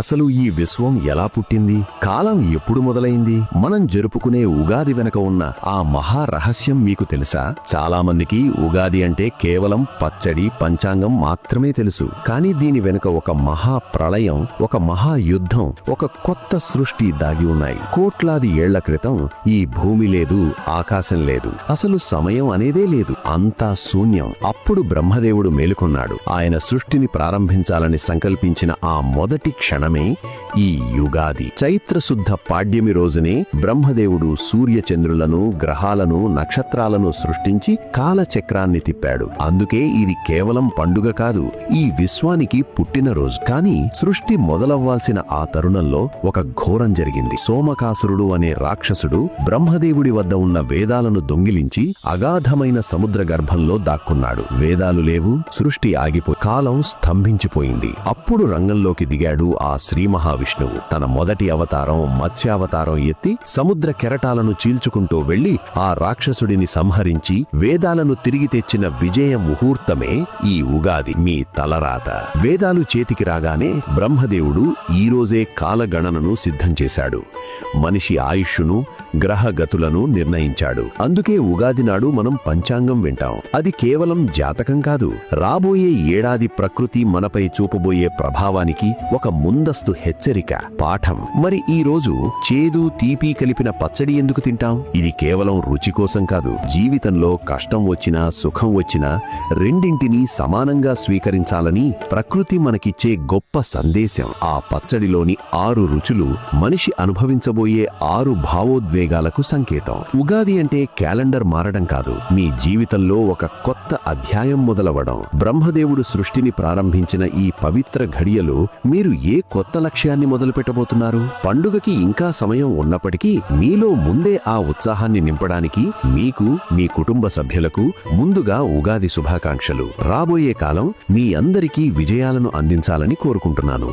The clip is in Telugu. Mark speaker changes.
Speaker 1: అసలు ఈ విశ్వం ఎలా పుట్టింది? కాలం ఎప్పుడు మొదలైంది? మనం జరుపుకునే ఉగాది వెనక ఉన్న ఆ మహా రహస్యం మీకు తెలుసా? చాలా మందికి ఉగాది అంటే కేవలం పచ్చడి, పంచాంగం మాత్రమే తెలుసు. కానీ దీని వెనుక ఒక మహా ప్రళయం, ఒక మహా యుద్ధం, ఒక కొత్త సృష్టి దాగి ఉన్నాయి. కోట్లాది ఏళ్ల క్రితం ఈ భూమి లేదు, ఆకాశం లేదు, అసలు సమయం అనేదే లేదు, అంతా శూన్యం. అప్పుడు బ్రహ్మదేవుడు మేలుకొన్నాడు. ఆయన సృష్టిని ప్రారంభించాలని సంకల్పించిన ఆ మొదటి క్షణమే ఈ యుగాది. చైత్రశుద్ధ పాడ్యమి రోజునే బ్రహ్మదేవుడు సూర్యచంద్రులను, గ్రహాలను, నక్షత్రాలను సృష్టించి కాలచక్రాన్ని తిప్పాడు. అందుకే ఇది కేవలం పండుగ కాదు, ఈ విశ్వానికి పుట్టినరోజు. కానీ సృష్టి మొదలవ్వాల్సిన ఆ తరుణంలో ఒక ఘోరం జరిగింది. సోమకాసురుడు అనే రాక్షసుడు బ్రహ్మదేవుడి వద్ద ఉన్న వేదాలను దొంగిలించి అగాధమైన సముద్ర గర్భంలో దాక్కున్నాడు. వేదాలు లేవు, సృష్టి ఆగిపోయి కాలం స్తంభించిపోయింది. అప్పుడు రంగంలోకి దిగాడు ఆ శ్రీ మహావిష్ణువు. తన మొదటి అవతారం మత్స్యావతారం ఎత్తి సముద్ర కెరటాలను చీల్చుకుంటూ వెళ్లి ఆ రాక్షసుడిని సంహరించి వేదాలను తిరిగి తెచ్చిన విజయ ముహూర్తమే ఈ ఉగాది. మీ తలరాత. వేదాలు చేతికి రాగానే బ్రహ్మదేవుడు ఈ రోజే కాలగణనను సిద్ధం చేశాడు. మనిషి ఆయుష్ను, గ్రహగతులను నిర్ణయించాడు. అందుకే ఉగాది నాడు మనం పంచాంగం వింటాం. అది కేవలం జాతకం కాదు, రాబోయే ఏడాది ప్రకృతి మనపై చూపబోయే ప్రభావానికి ఒక ముందస్తు హెచ్చరిక, పాఠం. మరి ఈ రోజు చేదు, తీపి కలిపిన పచ్చడి ఎందుకు తింటాం? ఇది కేవలం రుచి కోసం కాదు. జీవితంలో కష్టం వచ్చినా, సుఖం వచ్చినా రెండింటినీ సమానంగా స్వీకరించాలని ప్రకృతి మనకిచ్చే గొప్ప సందేశం. ఆ పచ్చడిలోని 6 రుచులు మనిషి అనుభవించబోయే 6 భావోద్వేగాలకు సంకేతం. ఉగాది అంటే క్యాలెండర్ మారడం కాదు, మీ జీవితంలో ఒక కొత్త అధ్యాయం మొదలవడం. బ్రహ్మదేవుడు సృష్టిని ప్రారంభించిన ఈ పవిత్ర ఘడియలో మీరు ఏ కొత్త లక్ష్యాన్ని మొదలుపెట్టబోతున్నారు? పండుగకి ఇంకా సమయం ఉన్నప్పటికీ మీలో ముందే ఆ ఉత్సాహాన్ని నింపడానికి మీకు, మీ కుటుంబ సభ్యులకు ముందుగా ఉగాది శుభాకాంక్షలు. రాబోయే కాలం మీ అందరికీ విజయాలను అందించాలని కోరుకుంటున్నాను.